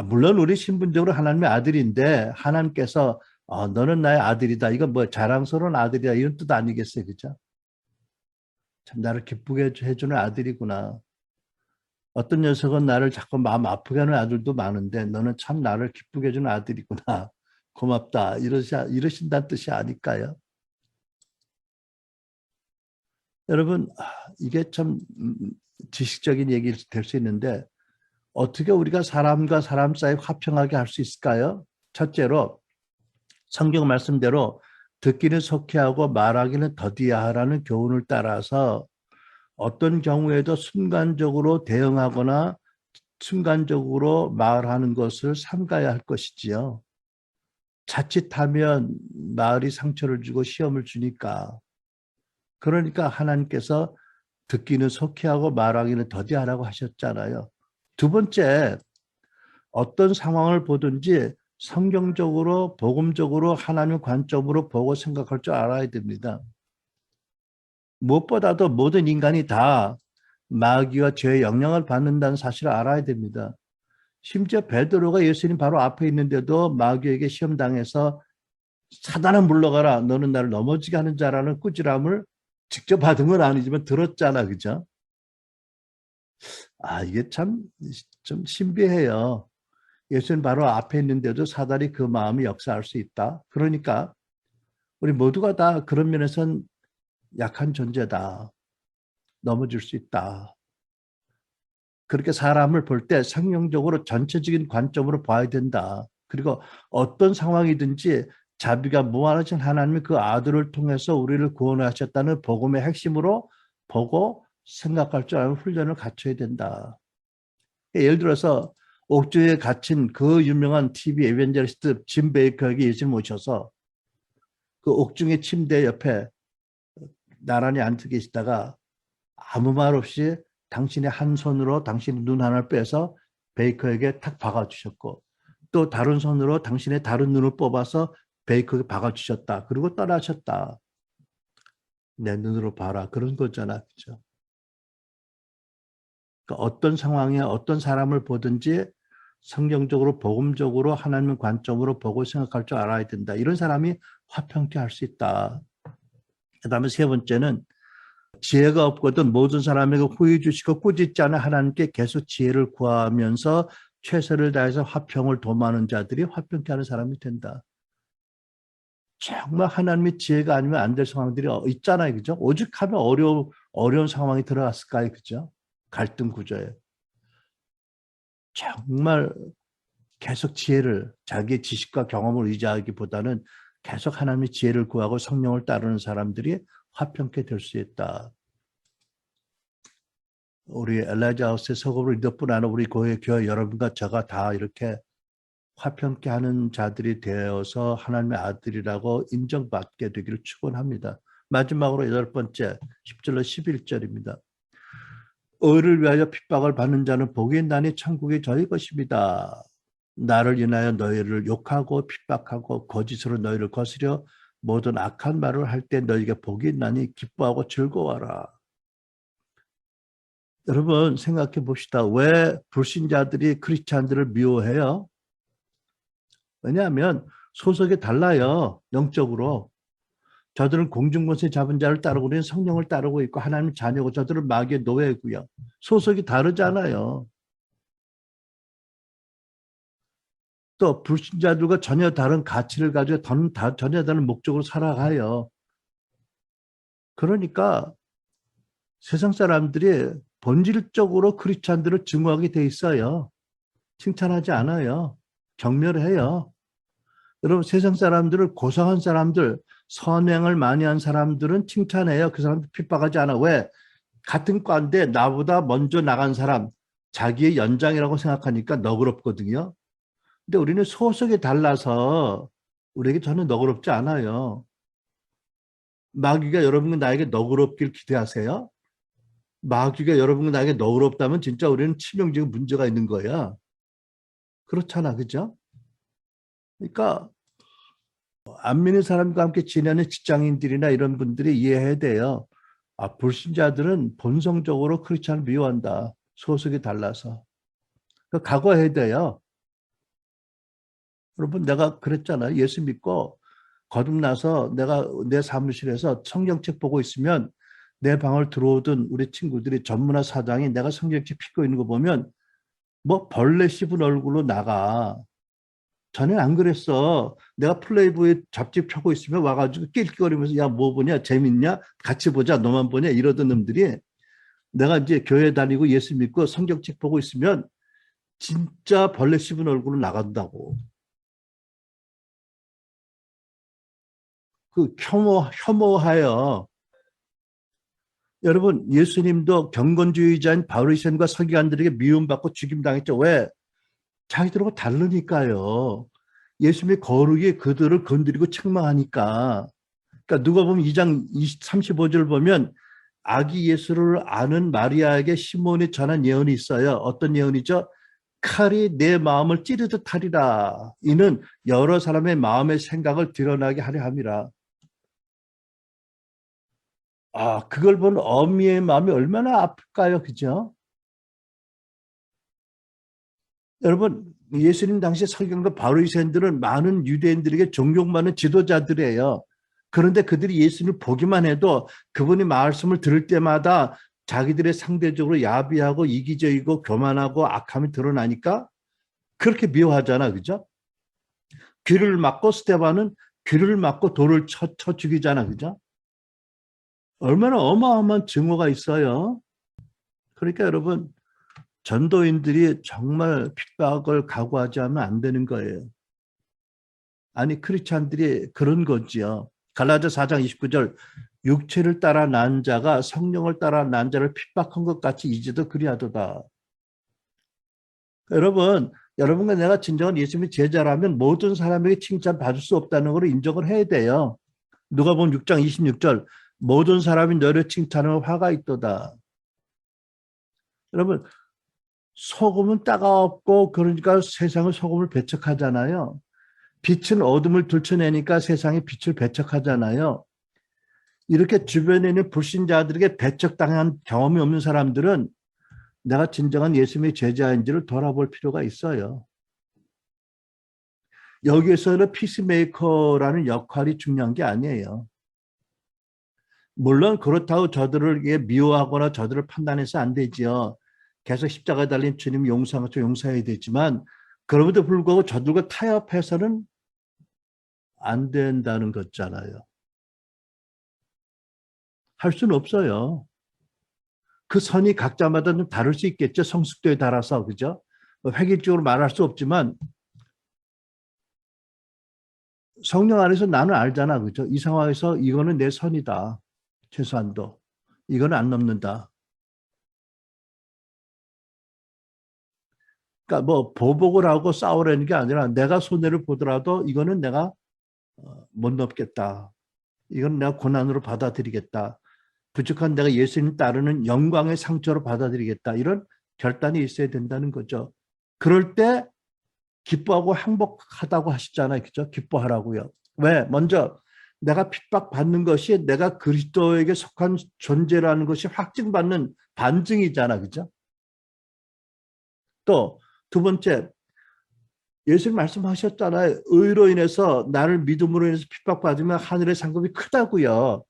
물론 우리 신분적으로 하나님의 아들인데 하나님께서 너는 나의 아들이다. 이건 뭐 자랑스러운 아들이다. 이런 뜻 아니겠어요. 그죠? 참 나를 기쁘게 해주는 아들이구나. 어떤 녀석은 나를 자꾸 마음 아프게 하는 아들도 많은데 너는 참 나를 기쁘게 해주는 아들이구나. 고맙다. 이러신다는 뜻이 아닐까요? 여러분, 이게 참 지식적인 얘기 될 수 있는데 어떻게 우리가 사람과 사람 사이 화평하게 할 수 있을까요? 첫째로 성경 말씀대로 듣기는 속히 하고 말하기는 더디야 하라는 교훈을 따라서 어떤 경우에도 순간적으로 대응하거나 순간적으로 말하는 것을 삼가야 할 것이지요. 자칫하면 말이 상처를 주고 시험을 주니까. 그러니까 하나님께서 듣기는 속히 하고 말하기는 더디하라고 하셨잖아요. 두 번째, 어떤 상황을 보든지 성경적으로 복음적으로 하나님의 관점으로 보고 생각할 줄 알아야 됩니다. 무엇보다도 모든 인간이 다 마귀와 죄의 영향을 받는다는 사실을 알아야 됩니다. 심지어 베드로가 예수님 바로 앞에 있는데도 마귀에게 시험당해서 사단아 물러가라 너는 나를 넘어지게 하는 자라는 꾸지람을 직접 받은 건 아니지만 들었잖아. 그죠? 이게 참 좀 신비해요. 예수님 바로 앞에 있는데도 사단이 그 마음이 역사할 수 있다. 그러니까 우리 모두가 다 그런 면에선 약한 존재다. 넘어질 수 있다. 그렇게 사람을 볼 때 성경적으로 전체적인 관점으로 봐야 된다. 그리고 어떤 상황이든지 자비가 무한하신 하나님이 그 아들을 통해서 우리를 구원하셨다는 복음의 핵심으로 보고 생각할 줄 아는 훈련을 갖춰야 된다. 예를 들어서 옥중에 갇힌 그 유명한 TV 에벤젤리스트 짐 베이커에게 예수님 오셔서 그 옥중의 침대 옆에 나란히 앉아 계시다가 아무 말 없이 당신의 한 손으로 당신의 눈 하나를 빼서 베이커에게 탁 박아주셨고 또 다른 손으로 당신의 다른 눈을 뽑아서 베이커에게 박아주셨다. 그리고 떠나셨다. 내 눈으로 봐라. 그런 거잖아. 그죠? 그러니까 어떤 상황에 어떤 사람을 보든지 성경적으로 복음적으로 하나님의 관점으로 보고 생각할 줄 알아야 된다. 이런 사람이 화평케 할 수 있다. 그다음에 세 번째는 지혜가 없거든 모든 사람에게 후회 주시고 꾸짖지 않은 하나님께 계속 지혜를 구하면서 최선을 다해서 화평을 도모하는 자들이 화평케 하는 사람이 된다. 정말 하나님의 지혜가 아니면 안 될 상황들이 있잖아요. 그죠? 오죽하면 어려운 상황이 들어갔을까요? 그죠? 갈등 구조에. 정말 계속 지혜를 자기의 지식과 경험을 의지하기보다는 계속 하나님의 지혜를 구하고 성령을 따르는 사람들이 화평케 될 수 있다. 우리 엘라이자 하우스의 서거로 이덕분 안에 우리 교회 여러분과 저가 다 이렇게 화평케 하는 자들이 되어서 하나님의 아들이라고 인정받게 되기를 축원합니다. 마지막으로 8번째 10절로 11절입니다. 의를 위하여 핍박을 받는 자는 복이 있나니 천국이 저희 것입니다. 나를 인하여 너희를 욕하고 핍박하고 거짓으로 너희를 거스려 모든 악한 말을 할 때 너희가 복이 있나니 기뻐하고 즐거워하라. 여러분 생각해 봅시다. 왜 불신자들이 크리스찬들을 미워해요? 왜냐하면 소속이 달라요. 영적으로. 저들은 공중권세 잡은 자를 따르고 우리는 성령을 따르고 있고 하나님 자녀고 저들은 마귀의 노예고요. 소속이 다르잖아요. 또 불신자들과 전혀 다른 가치를 가지고 전혀 다른 목적으로 살아가요. 그러니까 세상 사람들이 본질적으로 크리스찬들을 증오하게 돼 있어요. 칭찬하지 않아요. 경멸해요. 여러분 세상 사람들을 고상한 사람들, 선행을 많이 한 사람들은 칭찬해요. 그 사람들 핍박하지 않아. 왜? 같은 과인데 나보다 먼저 나간 사람, 자기의 연장이라고 생각하니까 너그럽거든요. 근데 우리는 소속이 달라서 우리에게 전혀 너그럽지 않아요. 마귀가 여러분과 나에게 너그럽길 기대하세요? 마귀가 여러분과 나에게 너그럽다면 진짜 우리는 치명적인 문제가 있는 거야. 그렇잖아. 그죠? 그러니까 안 믿는 사람과 함께 지내는 직장인들이나 이런 분들이 이해해야 돼요. 불신자들은 본성적으로 크리스찬을 미워한다. 소속이 달라서. 그 각오해야 돼요. 여러분, 내가 그랬잖아요. 예수 믿고 거듭나서 내가 내 사무실에서 성경책 보고 있으면 내 방을 들어오던 우리 친구들이 전문화 사장이 내가 성경책 펴고 있는 거 보면 뭐 벌레 씹은 얼굴로 나가. 전에 안 그랬어. 내가 플레이보이 잡지 펴고 있으면 와가지고 낄낄거리면서 야, 뭐 보냐? 재밌냐? 같이 보자. 너만 보냐? 이러던 놈들이 내가 이제 교회 다니고 예수 믿고 성경책 보고 있으면 진짜 벌레 씹은 얼굴로 나간다고. 그 혐오하여. 여러분, 예수님도 경건주의자인 바리새인과 서기관들에게 미움받고 죽임당했죠. 왜? 자기들하고 다르니까요. 예수님의 거룩이 그들을 건드리고 책망하니까. 그러니까 누가 보면 2장 35절 보면 아기 예수를 아는 마리아에게 시몬이 전한 예언이 있어요. 어떤 예언이죠? 칼이 내 마음을 찌르듯 하리라. 이는 여러 사람의 마음의 생각을 드러나게 하려 함이라. 아, 그걸 본 어미의 마음이 얼마나 아플까요? 그죠? 여러분, 예수님 당시 서기관과 바리새인들은 많은 유대인들에게 존경받는 지도자들이에요. 그런데 그들이 예수님을 보기만 해도 그분이 말씀을 들을 때마다 자기들의 상대적으로 야비하고 이기적이고 교만하고 악함이 드러나니까 그렇게 미워하잖아. 그죠? 귀를 막고 스데반은 귀를 막고 돌을 쳐 죽이잖아. 그죠? 얼마나 어마어마한 증오가 있어요. 그러니까 여러분, 전도인들이 정말 핍박을 각오하지 않으면 안 되는 거예요. 아니, 크리스찬들이 그런 거지요. 갈라디아 4장 29절, 육체를 따라 난 자가 성령을 따라 난 자를 핍박한 것 같이 이제도 그리하도다. 여러분, 여러분과 내가 진정한 예수님의 제자라면 모든 사람에게 칭찬받을 수 없다는 걸 인정을 해야 돼요. 누가복음 6장 26절, 모든 사람이 너를 칭찬하면 화가 있도다. 여러분, 소금은 따가웠고 그러니까 세상은 소금을 배척하잖아요. 빛은 어둠을 들춰내니까 세상에 빛을 배척하잖아요. 이렇게 주변에 있는 불신자들에게 배척당한 경험이 없는 사람들은 내가 진정한 예수님의 제자인지를 돌아볼 필요가 있어요. 여기에서는 피스메이커라는 역할이 중요한 게 아니에요. 물론 그렇다고 저들을 미워하거나 저들을 판단해서 안 되지요. 계속 십자가에 달린 주님 용서해야 되지만 그럼에도 불구하고 저들과 타협해서는 안 된다는 거잖아요. 할 수는 없어요. 그 선이 각자마다 좀 다를 수 있겠죠. 성숙도에 따라서. 그죠? 획일적으로 말할 수 없지만 성령 안에서 나는 알잖아. 그죠? 이 상황에서 이거는 내 선이다. 최소한도. 이거는 안 넘는다. 그러니까 뭐 보복을 하고 싸우라는 게 아니라 내가 손해를 보더라도 이거는 내가 못 넘겠다. 이건 내가 고난으로 받아들이겠다. 부족한 내가 예수님 따르는 영광의 상처로 받아들이겠다. 이런 결단이 있어야 된다는 거죠. 그럴 때 기뻐하고 행복하다고 하시잖아요. 그죠? 기뻐하라고요. 왜? 먼저 내가 핍박받는 것이 내가 그리스도에게 속한 존재라는 것이 확증받는 반증이잖아. 그죠? 또 두 번째, 예수님 말씀하셨잖아요. 의로 인해서 나를 믿음으로 인해서 핍박받으면 하늘의 상급이 크다고요.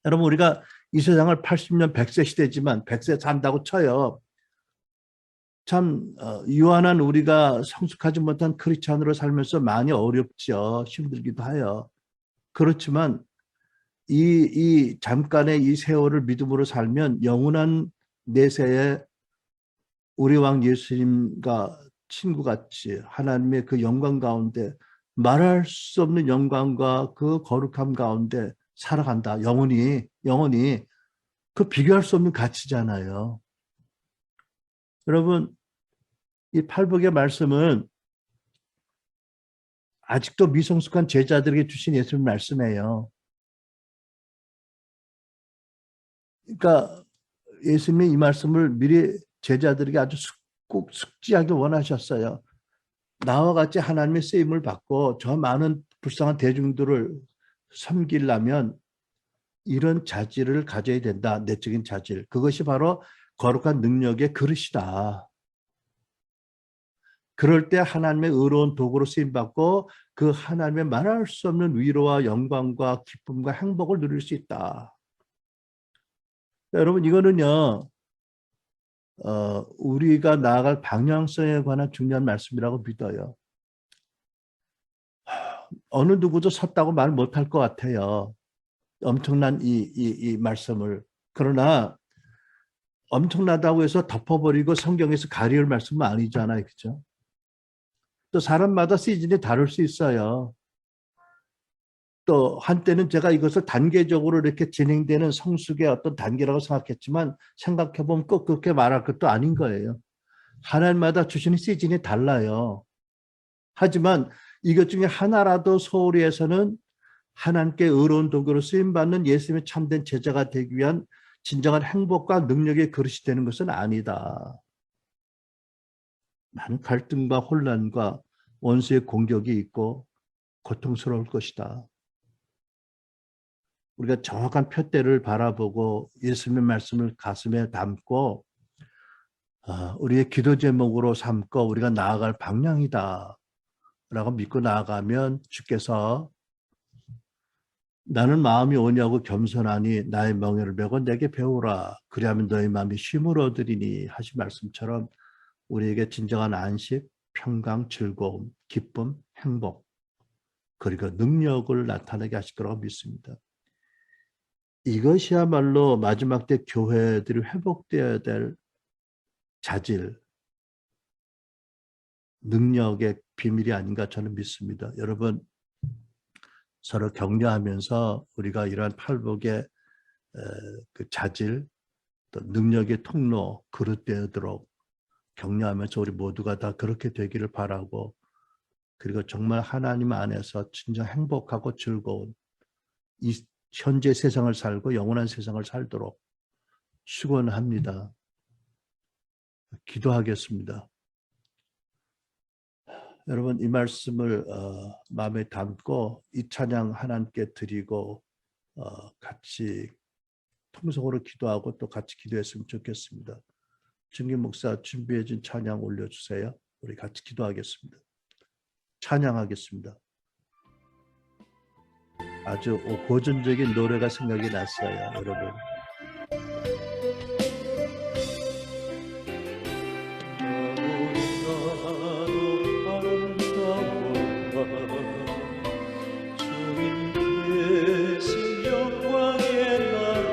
여러분 우리가 이 세상을 80년 100세 시대지만 100세 산다고 쳐요. 참 유한한 우리가 성숙하지 못한 크리스찬으로 살면서 많이 어렵죠. 힘들기도 해요. 그렇지만 이 잠깐의 이 세월을 믿음으로 살면 영원한 내세에 우리 왕 예수님과 친구같이 하나님의 그 영광 가운데 말할 수 없는 영광과 그 거룩함 가운데 살아간다. 영원히 그 비교할 수 없는 가치잖아요. 여러분 이 팔복의 말씀은 아직도 미성숙한 제자들에게 주신 예수님 말씀이에요. 그러니까 예수님이 이 말씀을 미리 제자들에게 아주 꼭 숙지하게 원하셨어요. 나와 같이 하나님의 쓰임을 받고 저 많은 불쌍한 대중들을 섬기려면 이런 자질을 가져야 된다. 내적인 자질. 그것이 바로 거룩한 능력의 그릇이다. 그럴 때 하나님의 의로운 도구로 쓰임받고 그 하나님의 말할 수 없는 위로와 영광과 기쁨과 행복을 누릴 수 있다. 여러분, 이거는요, 우리가 나아갈 방향성에 관한 중요한 말씀이라고 믿어요. 어느 누구도 섰다고 말 못할 것 같아요. 엄청난 이 말씀을. 그러나 엄청나다고 해서 덮어버리고 성경에서 가리울 말씀은 아니잖아요. 그죠? 또 사람마다 시즌이 다를 수 있어요. 또 한때는 제가 이것을 단계적으로 이렇게 진행되는 성숙의 어떤 단계라고 생각했지만 생각해보면 꼭 그렇게 말할 것도 아닌 거예요. 하나님마다 주시는 시즌이 달라요. 하지만 이것 중에 하나라도 소홀히해서는 하나님께 의로운 도구로 쓰임받는 예수님의 참된 제자가 되기 위한 진정한 행복과 능력의 그릇이 되는 것은 아니다. 많은 갈등과 혼란과 원수의 공격이 있고 고통스러울 것이다. 우리가 정확한 표대를 바라보고 예수님의 말씀을 가슴에 담고 우리의 기도 제목으로 삼고 우리가 나아갈 방향이다 라고 믿고 나아가면 주께서 나는 마음이 오냐고 겸손하니 나의 명예를 메고 내게 배우라. 그리하면 너의 마음이 쉼을 얻으리니 하신 말씀처럼 우리에게 진정한 안식, 평강, 즐거움, 기쁨, 행복 그리고 능력을 나타내게 하실 거라고 믿습니다. 이것이야말로 마지막 때 교회들이 회복되어야 될 자질, 능력의 비밀이 아닌가 저는 믿습니다. 여러분, 서로 격려하면서 우리가 이러한 팔복의 그 자질, 또 능력의 통로, 그릇되도록 격려하면서 우리 모두가 다 그렇게 되기를 바라고, 그리고 정말 하나님 안에서 진정 행복하고 즐거운 이 현재 세상을 살고 영원한 세상을 살도록 축원합니다. 기도하겠습니다. 여러분, 이 말씀을 마음에 담고 이 찬양 하나님께 드리고 같이 통성으로 기도하고 또 같이 기도했으면 좋겠습니다. 증기 목사 준비해 준 찬양 올려주세요. 우리 같이 기도하겠습니다. 찬양하겠습니다. 아주 고전적인 노래가 생각이 났어요, 여러분.
주님 계신 영광의 나라